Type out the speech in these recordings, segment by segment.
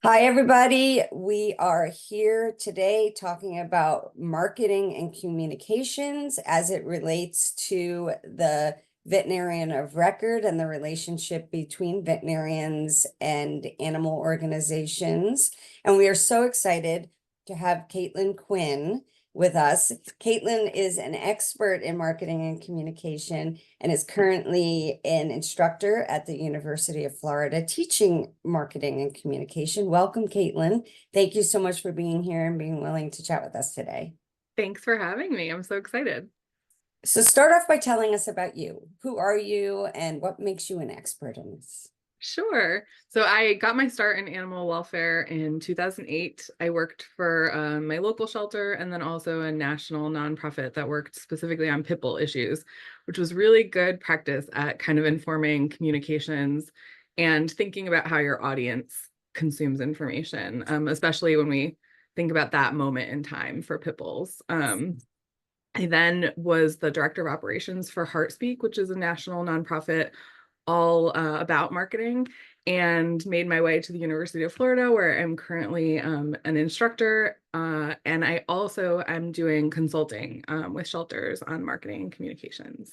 Hi, everybody. We are here today talking about marketing and communications as it relates to the veterinarian of record and the relationship between veterinarians and animal organizations. And we are so excited to have Caitlin Quinn with us. Caitlin is an expert in marketing and communication and is currently an instructor at the University of Florida teaching marketing and communication. Welcome, Caitlin. Thank you so much for being here and being willing to chat with us today. Thanks for having me. I'm so excited. So start off by telling us about you. Who are you and what makes you an expert in this? Sure. So I got my start in animal welfare in 2008. I worked for my local shelter and then also a national nonprofit that worked specifically on pit bull issues, which was really good practice at kind of informing communications and thinking about how your audience consumes information, especially when we think about that moment in time for pit bulls. I then was the director of operations for HeartSpeak, which is a national nonprofit all about marketing, and made my way to the University of Florida, where I'm currently an instructor. And I also am doing consulting with shelters on marketing and communications.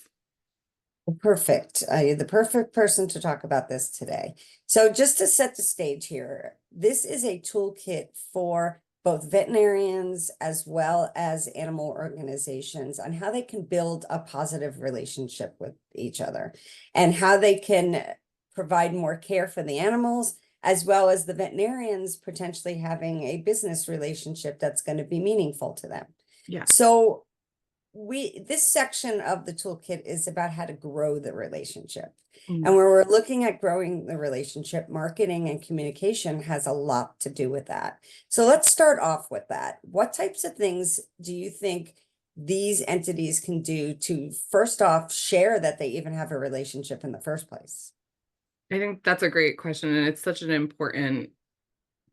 Perfect. You're the perfect person to talk about this today. So just to set the stage here, this is a toolkit for both veterinarians as well as animal organizations on how they can build a positive relationship with each other and how they can provide more care for the animals, as well as the veterinarians potentially having a business relationship that's going to be meaningful to them. Yeah. So this section of the toolkit is about how to grow the relationship. And when we're looking at growing the relationship, marketing and communication has a lot to do with that. So let's start off with that. What types of things do you think these entities can do to, first off, share that they even have a relationship in the first place? I think that's a great question, and it's such an important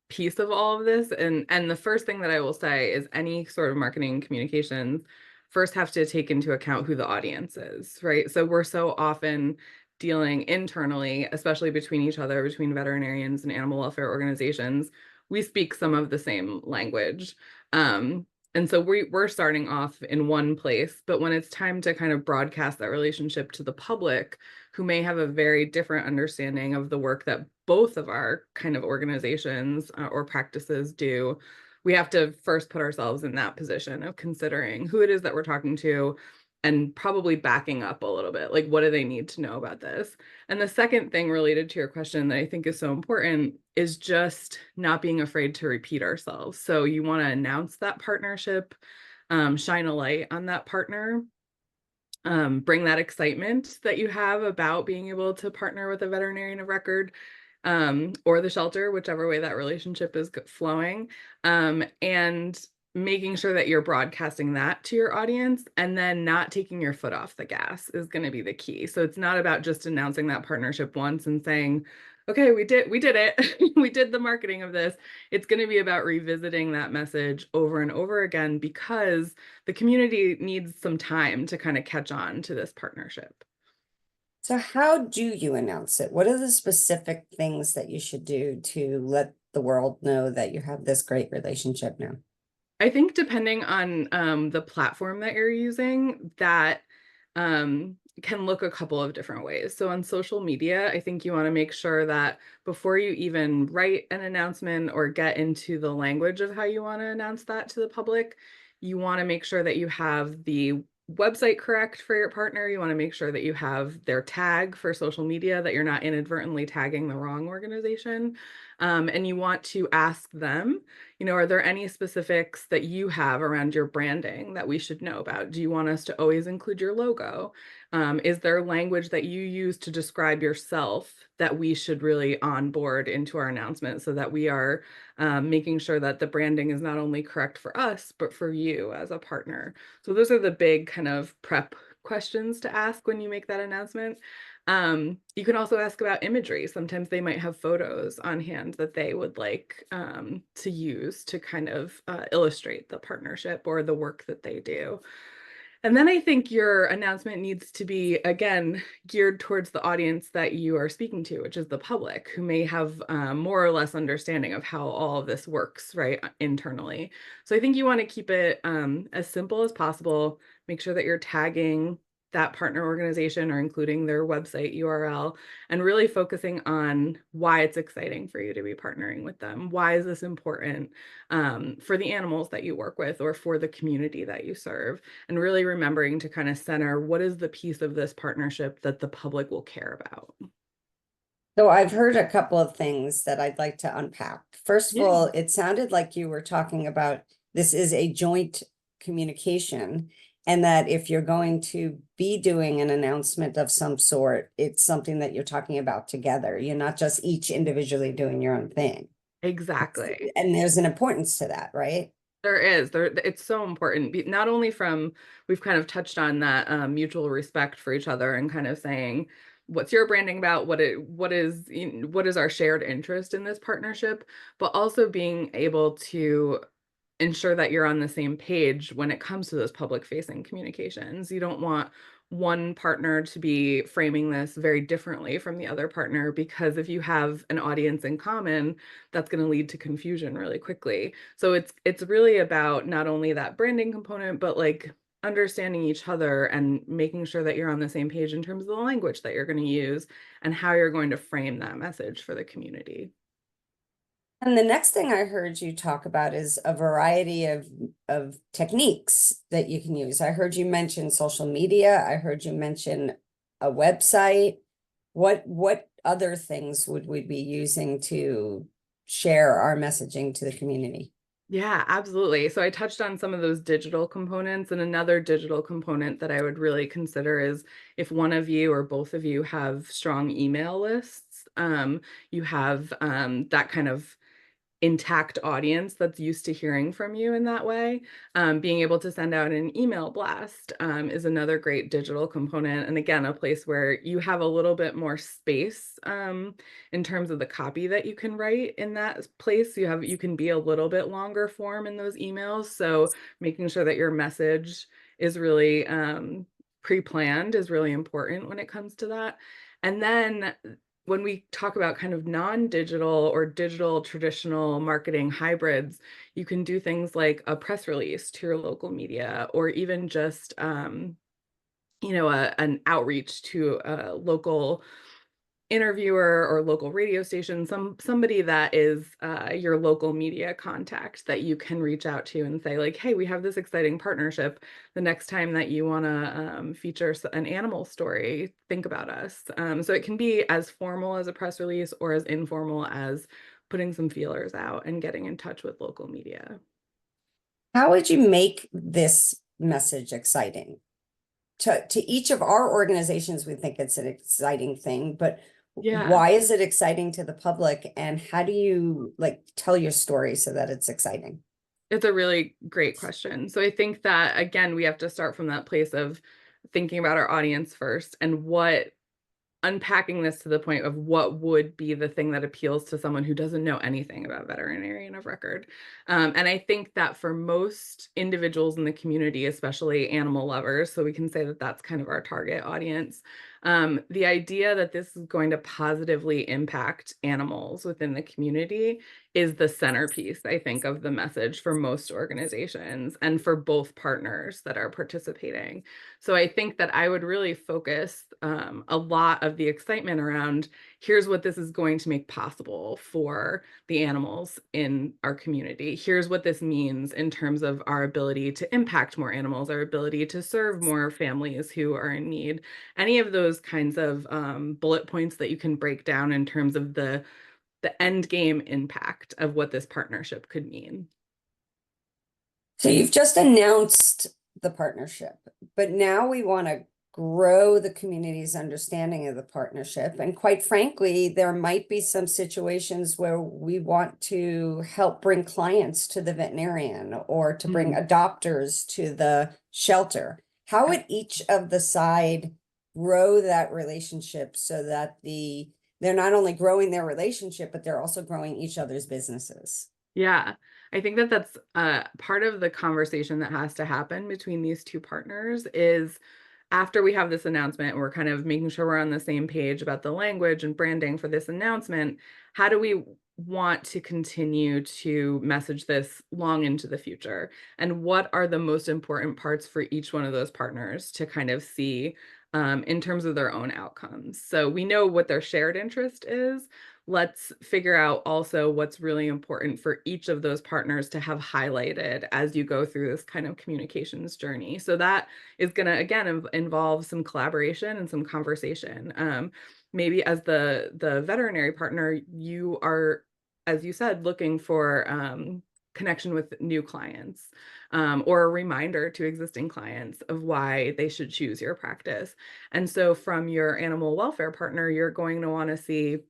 piece of all of this. And the first thing that I will say is any sort of marketing communications first have to take into account who the audience is, right? So we're so often dealing internally, especially between each other, between veterinarians and animal welfare organizations. We speak some of the same language. And so we're starting off in one place, but when it's time to kind of broadcast that relationship to the public, who may have a very different understanding of the work that both of our kind of organizations or practices do, we have to first put ourselves in that position of considering who it is that we're talking to and probably backing up a little bit. Like, what do they need to know about this? And the second thing related to your question that I think is so important is just not being afraid to repeat ourselves. So you want to announce that partnership, shine a light on that partner, bring that excitement that you have about being able to partner with a veterinarian of record, or the shelter, whichever way that relationship is flowing, and making sure that you're broadcasting that to your audience, and then not taking your foot off the gas is going to be the key. So it's not about just announcing that partnership once and saying, okay, we did it. We did the marketing of this. It's going to be about revisiting that message over and over again, because the community needs some time to kind of catch on to this partnership. So how do you announce it? What are the specific things that you should do to let the world know that you have this great relationship now? I think depending on the platform that you're using, that can look a couple of different ways. So on social media, I think you want to make sure that before you even write an announcement or get into the language of how you want to announce that to the public, you want to make sure that you have the website correct for your partner. You want to make sure that you have their tag for social media, that you're not inadvertently tagging the wrong organization. And you want to ask them, are there any specifics that you have around your branding that we should know about? Do you want us to always include your logo? Is there language that you use to describe yourself that we should really onboard into our announcement, so that we are making sure that the branding is not only correct for us, but for you as a partner? So those are the big kind of prep questions to ask when you make that announcement. You can also ask about imagery. Sometimes they might have photos on hand that they would like to use to kind of illustrate the partnership or the work that they do. And then I think your announcement needs to be, again, geared towards the audience that you are speaking to, which is the public, who may have more or less understanding of how all of this works, right, internally. So I think you want to keep it as simple as possible. Make sure that you're tagging that partner organization or including their website URL, and really focusing on why it's exciting for you to be partnering with them. Why is this important for the animals that you work with or for the community that you serve? And really remembering to kind of center what is the piece of this partnership that the public will care about. So I've heard a couple of things that I'd like to unpack. First of Yeah, all, it sounded like you were talking about this is a joint communication, and that if you're going to be doing an announcement of some sort, it's something that you're talking about together. You're not just each individually doing your own thing. exactly. And there's an importance to that, right? There is there it's so important, not only from, we've kind of touched on that mutual respect for each other and kind of saying what's your branding about, what is our shared interest in this partnership, but also being able to ensure that you're on the same page when it comes to those public facing communications. You don't want one partner to be framing this very differently from the other partner, because if you have an audience in common, that's going to lead to confusion really quickly. So it's really about not only that branding component, but like understanding each other and making sure that you're on the same page in terms of the language that you're going to use and how you're going to frame that message for the community. And the next thing I heard you talk about is a variety of techniques that you can use. I heard you mention social media. I heard you mention a website. What other things would we be using to share our messaging to the community? Yeah, absolutely. So I touched on some of those digital components, and another digital component that I would really consider is if one of you or both of you have strong email lists, you have that kind of intact audience that's used to hearing from you in that way. Being able to send out an email blast is another great digital component. And again, a place where you have a little bit more space in terms of the copy that you can write in that place. You can be a little bit longer form in those emails. So making sure that your message is really pre-planned is really important when it comes to that. And then when we talk about kind of non-digital or digital traditional marketing hybrids, you can do things like a press release to your local media, or even just an outreach to a local interviewer or local radio station, somebody that is your local media contact that you can reach out to and say like, hey, we have this exciting partnership. The next time that you want to feature an animal story, think about us. So it can be as formal as a press release or as informal as putting some feelers out and getting in touch with local media. How would you make this message exciting? To each of our organizations, we think it's an exciting thing, but Yeah. why is it exciting to the public, and how do you like tell your story so that it's exciting? It's a really great question. So I think that, again, we have to start from that place of thinking about our audience first and unpacking this to the point of what would be the thing that appeals to someone who doesn't know anything about veterinarian of record. And I think that for most individuals in the community, especially animal lovers, so we can say that that's kind of our target audience, the idea that this is going to positively impact animals within the community is the centerpiece, I think, of the message for most organizations and for both partners that are participating. So I think that I would really focus a lot of the excitement around here's what this is going to make possible for the animals in our community. Here's what this means in terms of our ability to impact more animals, our ability to serve more families who are in need. Any of those kinds of bullet points that you can break down in terms of the end game impact of what this partnership could mean. So you've just announced the partnership, but now we want to grow the community's understanding of the partnership. And quite frankly, there might be some situations where we want to help bring clients to the veterinarian or to bring Mhm. adopters to the shelter. How would each of the side grow that relationship so that they're not only growing their relationship, but they're also growing each other's businesses? Yeah, I think that that's part of the conversation that has to happen between these two partners is after we have this announcement, we're kind of making sure we're on the same page about the language and branding for this announcement. How do we want to continue to message this long into the future? And what are the most important parts for each one of those partners to kind of see in terms of their own outcomes? So we know what their shared interest is. Let's figure out also what's really important for each of those partners to have highlighted as you go through this kind of communications journey. So that is going to again involve some collaboration and some conversation. Maybe as the veterinary partner, you are, as you said, looking for connection with new clients or a reminder to existing clients of why they should choose your practice. And so from your animal welfare partner, you're going to want to see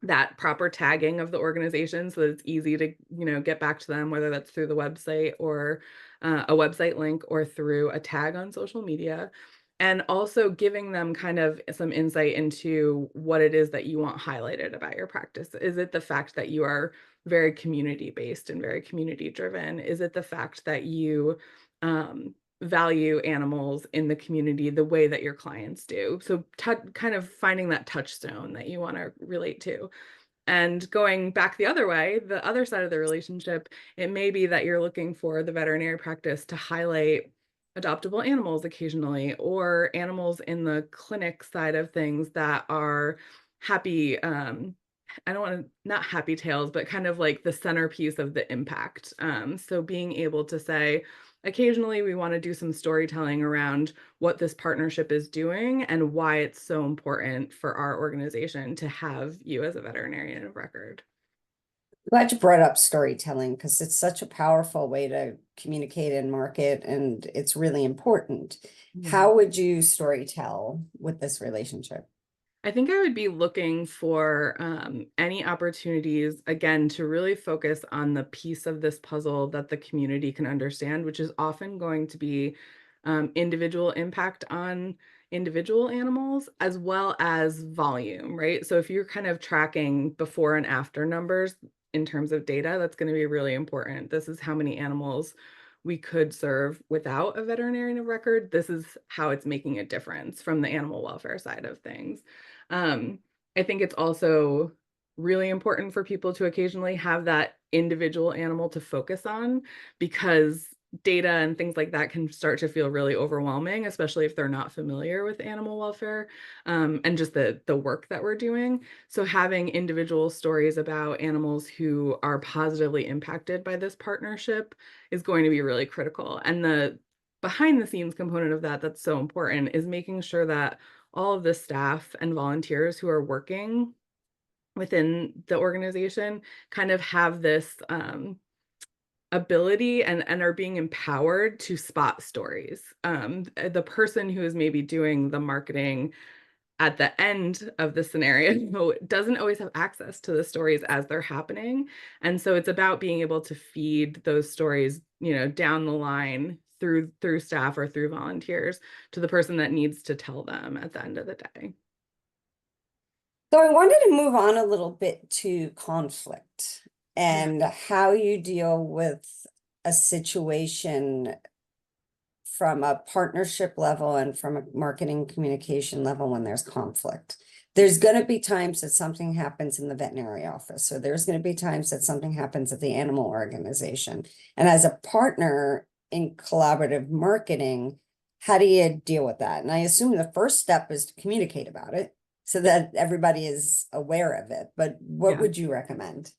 that proper tagging of the organization so that it's easy to, get back to them, whether that's through the website or a website link or through a tag on social media. And also giving them kind of some insight into what it is that you want highlighted about your practice. Is it the fact that you are very community based and very community driven? Is it the fact that you value animals in the community the way that your clients do? So kind of finding that touchstone that you want to relate to. And going back the other way, the other side of the relationship, it may be that you're looking for the veterinary practice to highlight adoptable animals occasionally, or animals in the clinic side of things that are happy. I don't want to, not happy tales, but kind of like the centerpiece of the impact. So being able to say, occasionally we want to do some storytelling around what this partnership is doing and why it's so important for our organization to have you as a veterinarian of record. Glad you brought up storytelling because it's such a powerful way to communicate and market, and it's really important. Mhm. How would you storytell with this relationship? I think I would be looking for any opportunities, again, to really focus on the piece of this puzzle that the community can understand, which is often going to be individual impact on individual animals as well as volume, right? So if you're kind of tracking before and after numbers in terms of data, that's going to be really important. This is how many animals we could serve without a veterinarian of record. This is how it's making a difference from the animal welfare side of things. Um, I think it's also really important for people to occasionally have that individual animal to focus on because data and things like that can start to feel really overwhelming, especially if they're not familiar with animal welfare and just the work that we're doing. So having individual stories about animals who are positively impacted by this partnership is going to be really critical. And the behind the scenes component of that that's so important is making sure that all of the staff and volunteers who are working within the organization kind of have this ability and are being empowered to spot stories. The person who is maybe doing the marketing at the end of the scenario doesn't always have access to the stories as they're happening. And so it's about being able to feed those stories, down the line through staff or through volunteers to the person that needs to tell them at the end of the day. So I wanted to move on a little bit to conflict Yeah. and how you deal with a situation from a partnership level and from a marketing communication level when there's conflict. There's going to be times that something happens in the veterinary office, or there's going to be times that something happens at the animal organization. And as a partner in collaborative marketing, how do you deal with that? And I assume the first step is to communicate about it so that everybody is aware of it. But what Yeah. would you recommend?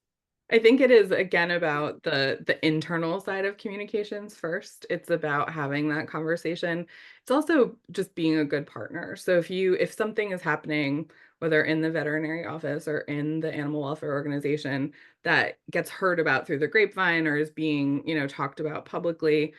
I think it is again about the internal side of communications first. It's about having that conversation. It's also just being a good partner. So if something is happening, whether in the veterinary office or in the animal welfare organization, that gets heard about through the grapevine or is being, talked about publicly,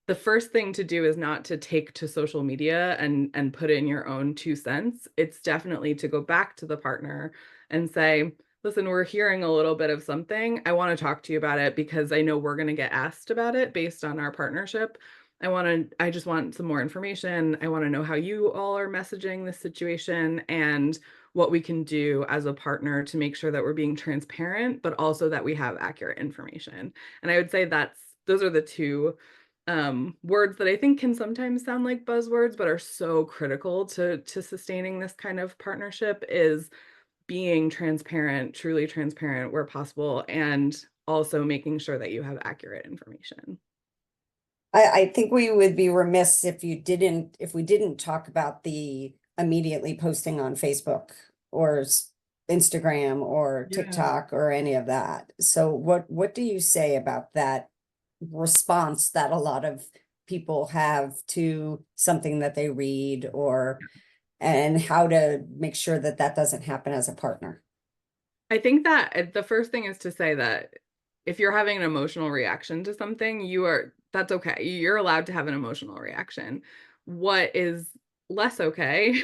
the first thing to do is not to take to social media and put in your own 2 cents. It's definitely to go back to the partner and say, listen, we're hearing a little bit of something. I want to talk to you about it because I know we're going to get asked about it based on our partnership. I just want some more information. I want to know how you all are messaging this situation and what we can do as a partner to make sure that we're being transparent, but also that we have accurate information. And I would say those are the two words that I think can sometimes sound like buzzwords, but are so critical to sustaining this kind of partnership is being transparent, truly transparent where possible, and also making sure that you have accurate information. I think we would be remiss if we didn't talk about the immediately posting on Facebook or Instagram or Yeah. TikTok or any of that. So what do you say about that response that a lot of people have to something that they read, or and how to make sure that that doesn't happen as a partner? I think that the first thing is to say that if you're having an emotional reaction to something, that's okay. You're allowed to have an emotional reaction. What is less okay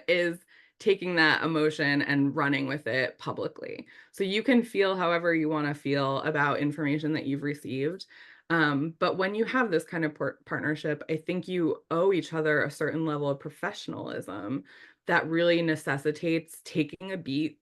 is taking that emotion and running with it publicly. So you can feel however you want to feel about information that you've received. But when you have this kind of partnership, I think you owe each other a certain level of professionalism that really necessitates taking a beat,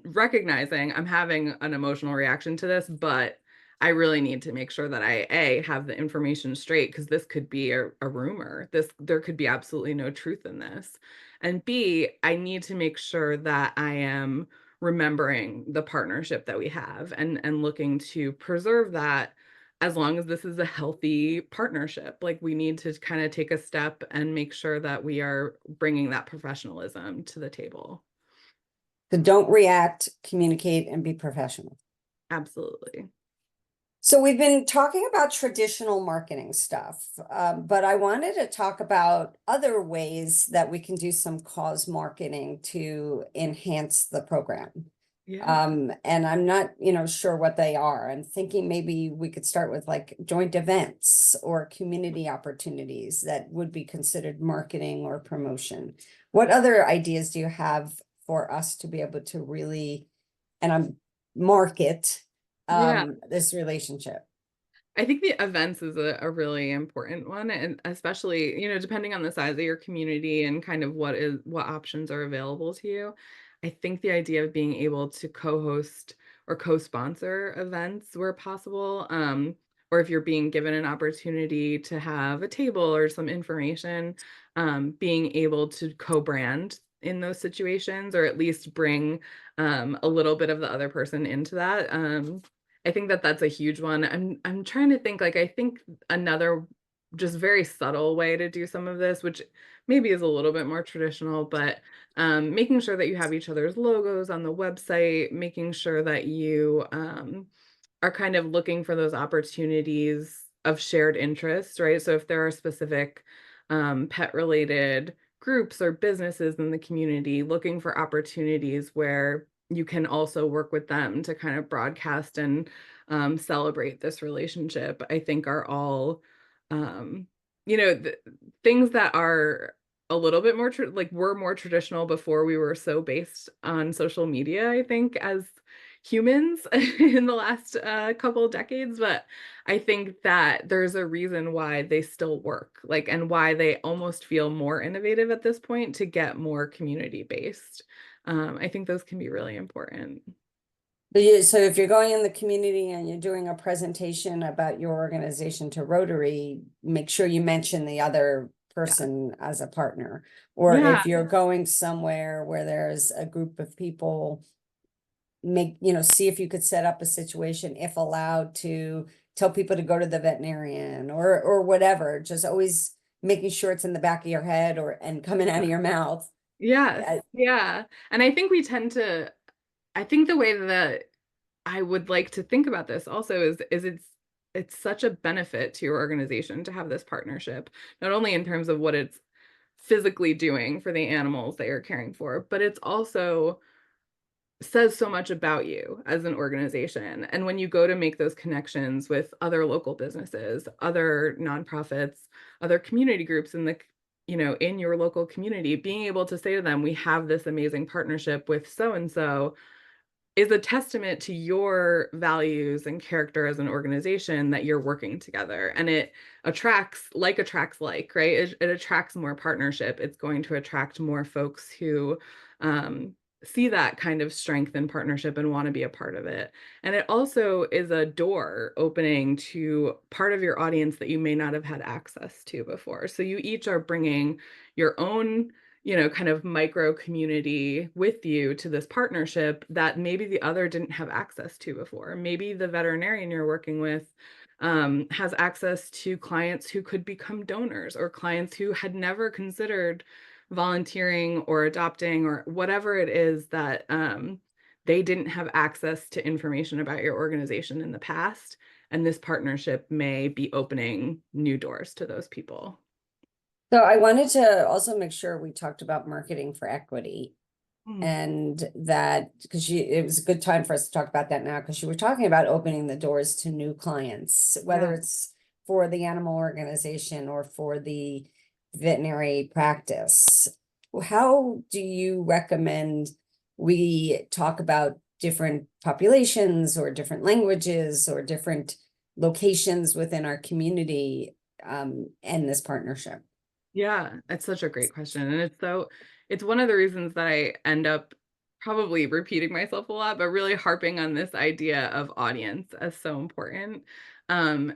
recognizing I'm having an emotional reaction to this, but I really need to make sure that I have the information straight, because this could be a rumor. There could be absolutely no truth in this. And B, I need to make sure that I am remembering the partnership that we have and looking to preserve that as long as this is a healthy partnership. Like, we need to kind of take a step and make sure that we are bringing that professionalism to the table. So don't react, communicate, and be professional. Absolutely. So we've been talking about traditional marketing stuff, but I wanted to talk about other ways that we can do some cause marketing to enhance the program. Yeah. And I'm not, sure what they are. I'm thinking maybe we could start with like joint events or community opportunities that would be considered marketing or promotion. What other ideas do you have for us to be able to really, and I'm market Yeah. this relationship? I think the events is a really important one. And especially, depending on the size of your community and kind of what options are available to you. I think the idea of being able to co-host or co-sponsor events where possible, or if you're being given an opportunity to have a table or some information, being able to co-brand in those situations, or at least bring a little bit of the other person into that. I think that that's a huge one. I'm trying to think, like, I think another just very subtle way to do some of this, which maybe is a little bit more traditional, but making sure that you have each other's logos on the website, making sure that you are kind of looking for those opportunities of shared interest, right? So if there are specific pet related groups or businesses in the community, looking for opportunities where you can also work with them to kind of broadcast and celebrate this relationship, I think are all, um, things that are a little bit more like were more traditional before we were so based on social media, I think, as humans in the last couple of decades. But I think that there's a reason why they still work, like, and why they almost feel more innovative at this point to get more community based. I think those can be really important. So if you're going in the community and you're doing a presentation about your organization to Rotary, make sure you mention the other Yeah. person as a partner. Or Yeah. if you're going somewhere where there's a group of people, see if you could set up a situation, if allowed, to tell people to go to the veterinarian or whatever. Just always making sure it's in the back of your head and coming out of your mouth. Yes. Uh, Yeah. And I think I think the way that I would like to think about this also is it's such a benefit to your organization to have this partnership, not only in terms of what it's physically doing for the animals that you're caring for, but it's also says so much about you as an organization. And when you go to make those connections with other local businesses, other nonprofits, other community groups in your local community, being able to say to them, we have this amazing partnership with so and so, is a testament to your values and character as an organization that you're working together. And it attracts like, right? It attracts more partnership. It's going to attract more folks who um, see that kind of strength in partnership and want to be a part of it. And it also is a door opening to part of your audience that you may not have had access to before. So you each are bringing your own, kind of micro community with you to this partnership that maybe the other didn't have access to before. Maybe the veterinarian you're working with has access to clients who could become donors, or clients who had never considered volunteering or adopting or whatever it is that they didn't have access to information about your organization in the past. And this partnership may be opening new doors to those people. So I wanted to also make sure we talked about marketing for equity. Mm. And that, because it was a good time for us to talk about that now, because you were talking about opening the doors to new clients, whether Yeah. it's for the animal organization or for the veterinary practice. How do you recommend we talk about different populations or different languages or different locations within our community and this partnership? Yeah, it's such a great question. And it's one of the reasons that I end up probably repeating myself a lot, but really harping on this idea of audience as so important. And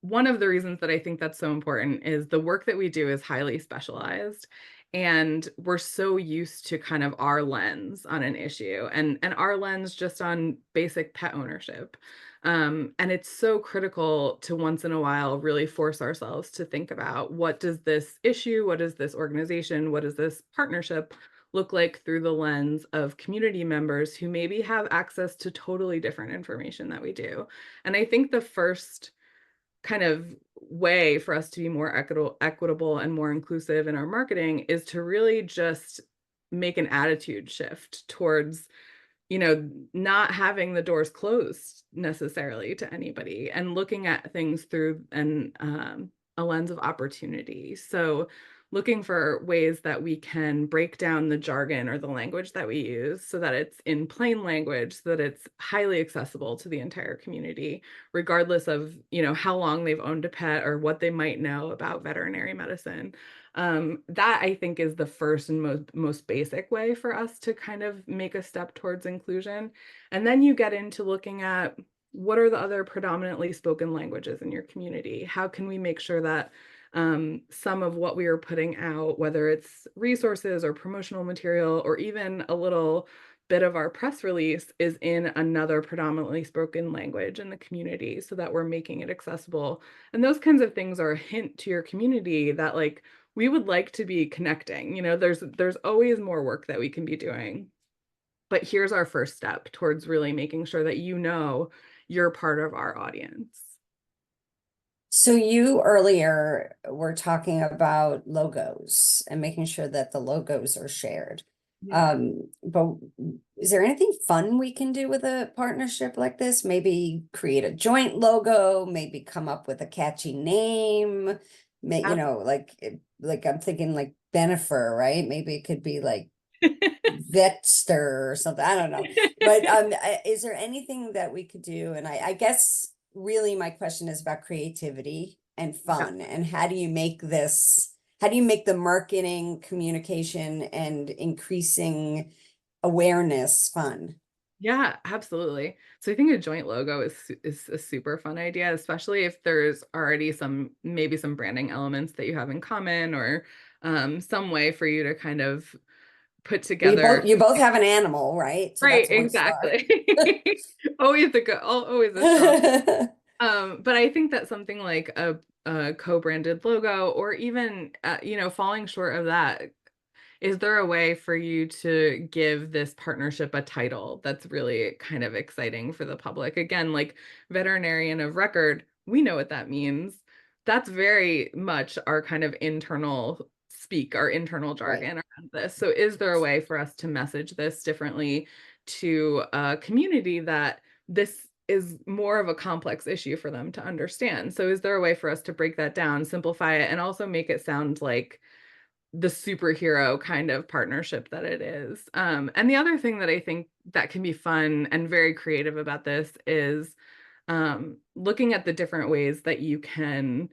one of the reasons that I think that's so important is the work that we do is highly specialized. And we're so used to kind of our lens on an issue, and our lens just on basic pet ownership. And it's so critical to once in a while really force ourselves to think about, what does this issue, what does this organization, what does this partnership look like through the lens of community members who maybe have access to totally different information that we do. And I think the first kind of way for us to be more equitable and more inclusive in our marketing is to really just make an attitude shift towards, not having the doors closed necessarily to anybody, and looking at things through a lens of opportunity. So looking for ways that we can break down the jargon or the language that we use so that it's in plain language, so that it's highly accessible to the entire community, regardless of, how long they've owned a pet or what they might know about veterinary medicine. That I think is the first and most basic way for us to kind of make a step towards inclusion. And then you get into looking at, what are the other predominantly spoken languages in your community? How can we make sure that some of what we are putting out, whether it's resources or promotional material, or even a little bit of our press release, is in another predominantly spoken language in the community, so that we're making it accessible. And those kinds of things are a hint to your community that, like, we would like to be connecting. There's always more work that we can be doing. But here's our first step towards really making sure that you're part of our audience. So you earlier were talking about logos and making sure that the logos are shared. Yeah. But is there anything fun we can do with a partnership like this? Maybe create a joint logo, maybe come up with a catchy name. Like I'm thinking like Bennifer, right? Maybe it could be like Vetster or something. I don't know. But is there anything that we could do? And I guess really my question is about creativity and Yeah. fun. And how do you make the marketing, communication, and increasing awareness fun? Yeah, absolutely. So I think a joint logo is a super fun idea, especially if there's already maybe some branding elements that you have in common, or some way for you to kind of put We together. both you both have an animal, right? So Right, that's one star. exactly. Always a strong. But I think that something like a co-branded logo, or even falling short of that, is there a way for you to give this partnership a title that's really kind of exciting for the public? Again, like veterinarian of record, we know what that means. That's very much our kind of internal speak, our internal Right. jargon around this. So is there a way for us to message this differently to a community that this is more of a complex issue for them to understand? So is there a way for us to break that down, simplify it, and also make it sound like the superhero kind of partnership that it is. And the other thing that I think that can be fun and very creative about this is looking at the different ways that you can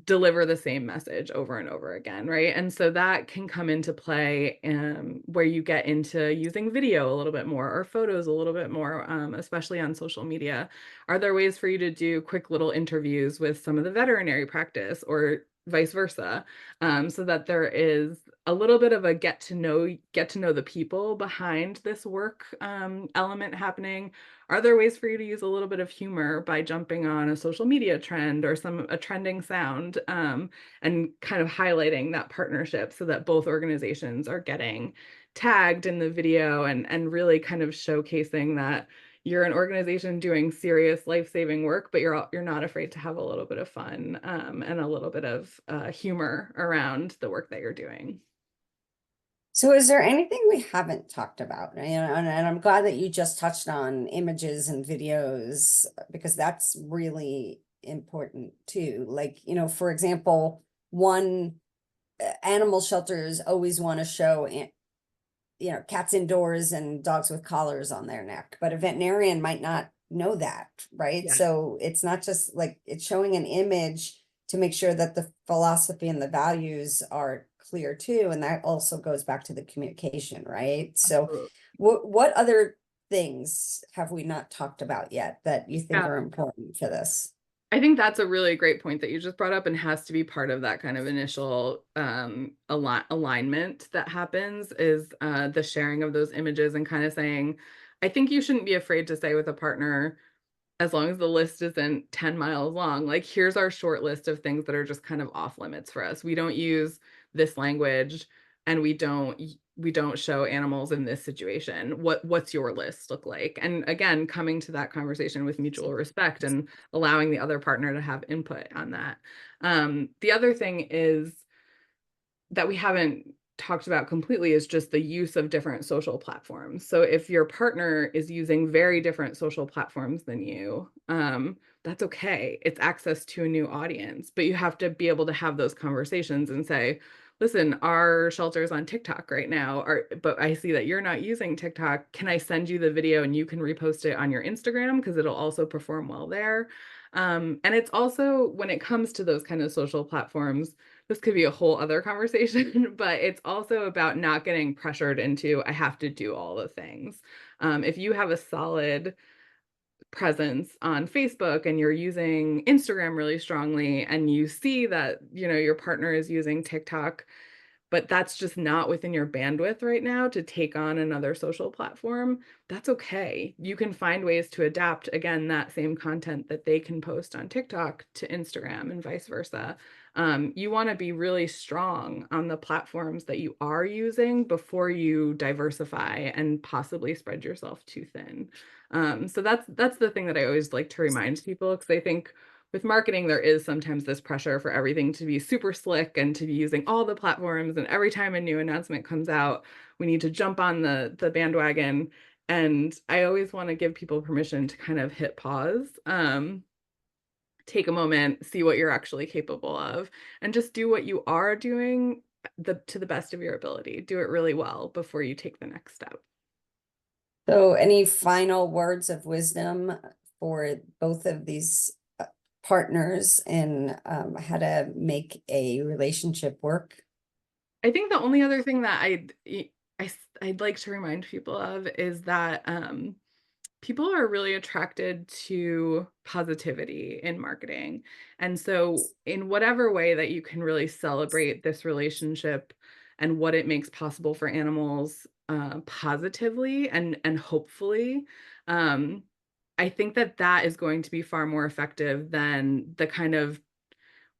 deliver the same message over and over again, right? And so that can come into play where you get into using video a little bit more or photos a little bit more, especially on social media. Are there ways for you to do quick little interviews with some of the veterinary practice or vice versa, so that there is a little bit of a get to know the people behind this work element happening? Are there ways for you to use a little bit of humor by jumping on a social media trend or a trending sound, and kind of highlighting that partnership so that both organizations are getting tagged in the video and really kind of showcasing that you're an organization doing serious life-saving work, but you're not afraid to have a little bit of fun, and a little bit of humor around the work that you're doing. So is there anything we haven't talked about? And I'm glad that you just touched on images and videos because that's really important too. Like, for example, animal shelters always want to show, cats indoors and dogs with collars on their neck, but a veterinarian might not know that, right? Yeah. So it's not just like it's showing an image to make sure that the philosophy and the values are clear too. And that also goes back to the communication, right? So Absolutely. what other things have we not talked about yet that you think Yeah. are important for this? I think that's a really great point that you just brought up and has to be part of that kind of initial alignment that happens is the sharing of those images and kind of saying, I think you shouldn't be afraid to say with a partner, as long as the list isn't 10 miles long, like here's our short list of things that are just kind of off limits for us. We don't use this language and we don't show animals in this situation. What's your list look like? And again, coming to that conversation with mutual respect and allowing the other partner to have input on that. The other thing is that we haven't talked about completely is just the use of different social platforms. So if your partner is using very different social platforms than you, that's okay. It's access to a new audience, but you have to be able to have those conversations and say, listen, our shelter's on TikTok right now, but I see that you're not using TikTok. Can I send you the video and you can repost it on your Instagram? Because it'll also perform well there. And it's also when it comes to those kind of social platforms, this could be a whole other conversation, but it's also about not getting pressured into, I have to do all the things. If you have a solid presence on Facebook and you're using Instagram really strongly and you see that, your partner is using TikTok, but that's just not within your bandwidth right now to take on another social platform, that's okay. You can find ways to adapt, again, that same content that they can post on TikTok to Instagram and vice versa. You want to be really strong on the platforms that you are using before you diversify and possibly spread yourself too thin. So that's the thing that I always like to remind people, because I think with marketing, there is sometimes this pressure for everything to be super slick and to be using all the platforms. And every time a new announcement comes out, we need to jump on the bandwagon. And I always want to give people permission to kind of hit pause, take a moment, see what you're actually capable of, and just do what you are doing to the best of your ability. Do it really well before you take the next step. So any final words of wisdom for both of these partners and how to make a relationship work? I think the only other thing that I'd like to remind people of is that people are really attracted to positivity in marketing. And so in whatever way that you can really celebrate this relationship and what it makes possible for animals, positively and hopefully, um, I think that that is going to be far more effective than the kind of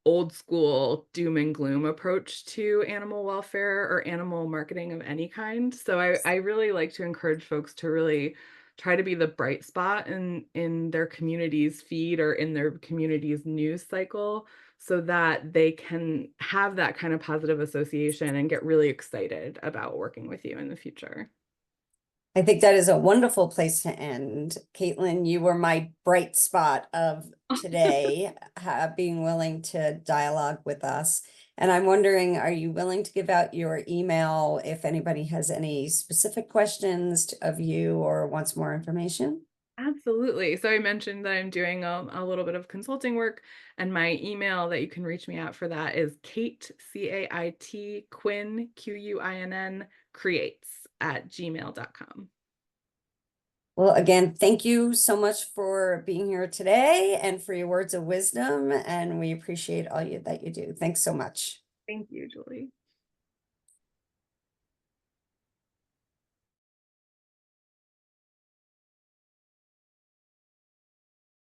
old school doom and gloom approach to animal welfare or animal marketing of any kind. So I really like to encourage folks to really try to be the bright spot in their community's feed or in their community's news cycle so that they can have that kind of positive association and get really excited about working with you in the future. I think that is a wonderful place to end. Caitlin, you were my bright spot of today, being willing to dialogue with us. And I'm wondering, are you willing to give out your email if anybody has any specific questions of you or wants more information? Absolutely. So I mentioned that I'm doing a little bit of consulting work, and my email that you can reach me at for that is Kate, Cait, Quinn, Quinn, creates at gmail.com. Well, again, thank you so much for being here today and for your words of wisdom, and we appreciate all that you do. Thanks so much. Thank you, Julie.